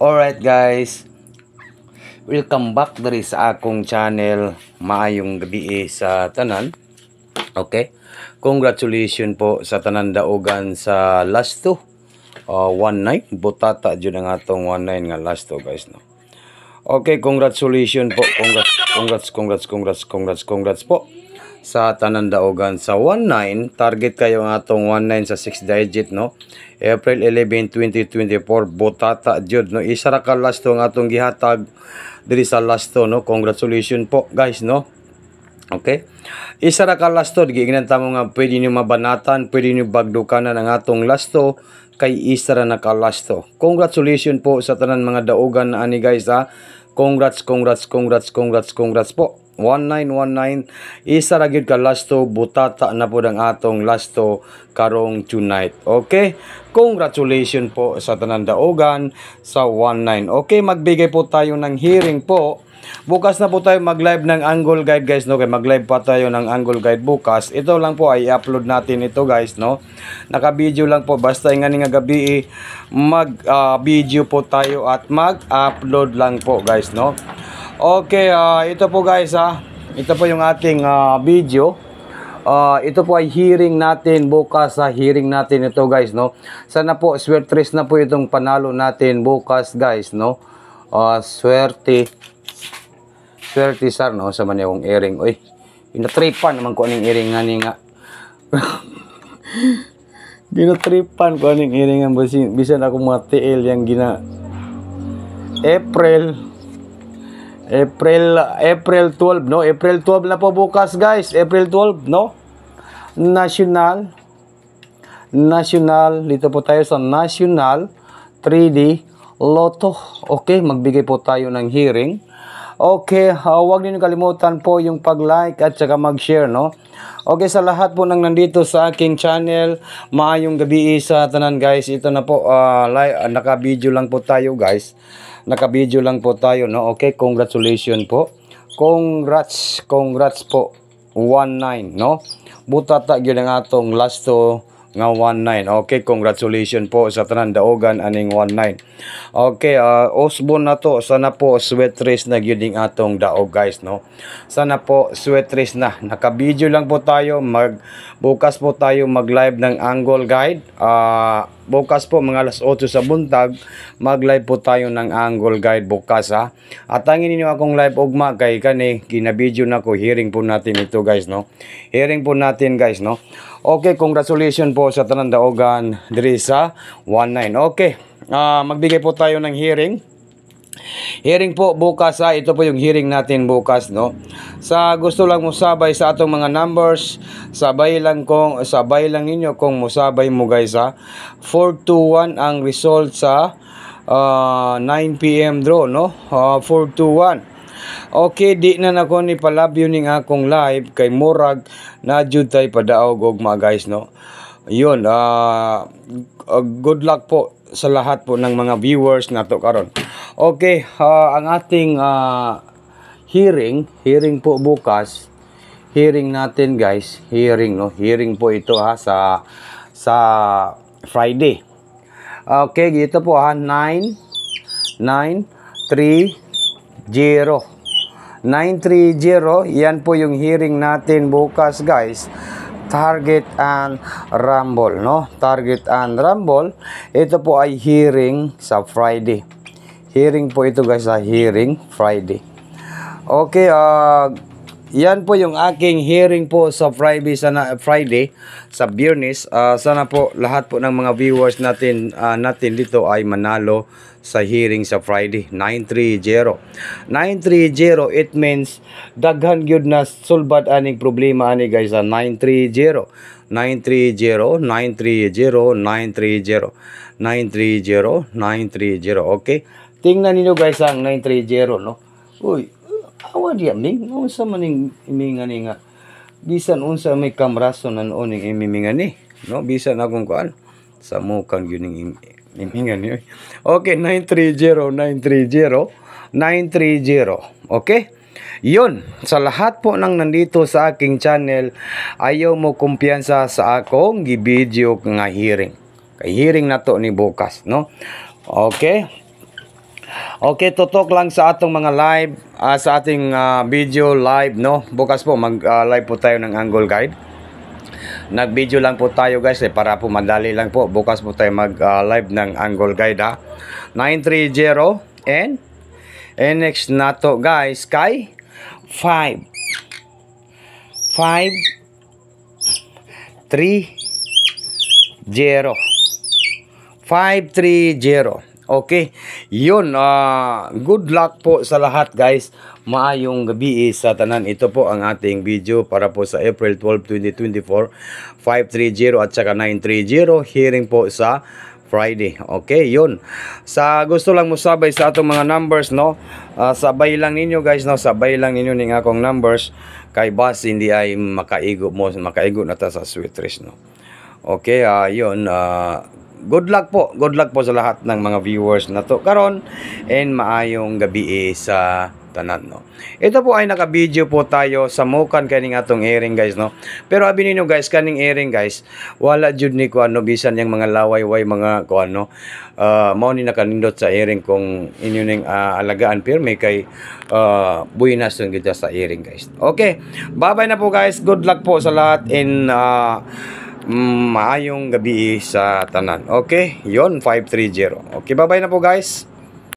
Alright guys, welcome back diri sa akong channel. Maayong gabi sa tanan. Okay, congratulations po sa tanan daogan sa last 19 butata jud ang atong 19 nga last guys no. Okay, congratulations po. Congrats po sa tanan daogan sa 19. Target kayo ang atong 19 sa 6 digit no. April 11, 2024 butata jud no. Isa ra ka last ang atong gihatag diri sa last no. Congratulations po guys no. Okay, isa ra ka last giginanta mo nga pwede niyo mabanatan, pwede niyo bagdukanan ang atong last kay isa ra na ka last. Congratulations po sa tanan mga daogan na ani guys ha. Congrats po. 1919 isa ra gyud ka last butata na pud ang atong last karong tonight. Okay, congratulations po sa tanan daogan sa 19. Okay, magbigay po tayo ng hearing po. Bukas na po tayo mag-live ng angle guide guys no. Kay mag-live pa tayo ng angle guide bukas. Ito lang po ay i-upload natin ito guys no. Naka-video lang po basta nga nga gabi mag-video po tayo at mag-upload lang po guys no. Okay, ito po guys ito po yung ating video. Ito po ay hearing natin bukas sa hearing natin ito guys no. Sana po swertres na po itong panalo natin bukas guys no. Swerte sir no sa man yung earring. Oy, inatripan naman ko aning earring nga. Ginatripan ko aning earring ang bisan ako mga TL yang gina April 12 no. April 12 na po bukas guys. April 12 no. National dito po tayo sa National 3D Lotto. Okay, magbigay po tayo ng hearing. Okay, huwag niyo kalimutan po yung pag-like at saka mag-share no. Okay, sa lahat po nang nandito sa aking channel, maayong gabi sa tanan guys. Ito na po naka-video lang po tayo guys. Naka-video lang po tayo no. Okay, congratulations po. Congrats po. 19 no. Butata gyud ang atong last nga 19. Okay, congratulations po sa tanan daogan aning 19. Okay, Osborne na to. Sana po sweat race na gyud atong daog guys no. Sana po sweat race na. Naka-video lang po tayo. Bukas po tayo mag-live ng angle guide. Bukas po mga alas 8 sa buntag mag-live po tayo ng angle guide bukas ha. At tangin niyo akong live ugma kay kani gina-video na ko. Hearing po natin ito guys no. Hearing po natin guys no. Okay, congratulations po sa tanan daogan diri sa 19. Okay, magbigay po tayo ng hearing. Hearing po bukas ito po yung hearing natin bukas no. Sa gusto lang mo sabay sa atong mga numbers, sabay lang ninyo kung musabay mo guys 421 ang result sa 9 PM draw no. 421. Okay, di na nako ni palabyo ning akong live kay murag na jud tay padaog ugma guys no. Yun, good luck po sa lahat po ng mga viewers nato karon. Okay, ang ating hearing po bukas. Hearing natin guys, hearing no. Hearing po ito sa Friday. Okay, dito po 930. Yan po yung hearing natin bukas guys. Target and Rumble no. Target and Rumble. Ito po ay hearing sa Friday. Hearing po ito guys sa hearing Friday. Okay, yan po yung aking hearing po sa Friday sa Biyernes. Sana po lahat po ng mga viewers natin dito ay manalo sa hearing sa Friday. 930 it means daghan gyud na sulbad aning problema ani guys 930. Okay, tingnan niyo guys ang 930 no. Uy, awa diya ming unsa maning imingan nga bisan unsa may kamrason nanon ning imimingan ni no. Bisan akong kuan sa mukang yun ning imingan ni. Okay, 930. Okay, yun sa lahat po nang nandito sa aking channel, ayaw mo kumpiyansa sa akong gi-video nga hearing. Kay hearing na to ni bukas no. Okay, Okay, tutok lang sa atong mga live, sa ating video live, no? Bukas po mag-live po tayo ng angle guide. Nag-video lang po tayo guys para po madali lang po. Bukas po tayo mag-live ng angle guide ha. 930 and next na to guys kay 5 530 530. Okay, yun, good luck po sa lahat guys. Maayong gabi sa tanan. Ito po ang ating video para po sa April 12, 2024. 530 at saka 930 hearing po sa Friday. Okay, yun. Sa gusto lang mo sabay sa atong mga numbers, no? Sabay lang ninyo guys, no? Sabay lang ninyo ning akong numbers kay boss hindi ay makaigo na ta sa sweet trees, no? Okay, yun, good luck po. Good luck po sa lahat ng mga viewers na to karon and maayong gabi sa tanan, no. Ito po ay naka-video po tayo sa mukan kaning atong airing guys, no. Pero abi ninyo guys kaning airing guys, wala jud ni ko ano bisan yang mga laway-way mga ko ano mao ni nakanindot sa airing kung inyo ning alagaan pirmi kay buinas yung gid sa airing guys. Okay. Bye-bye na po guys. Good luck po sa lahat in maayong gabi sa tanan. Okay? Yon 530. Okay, bye-bye na po guys.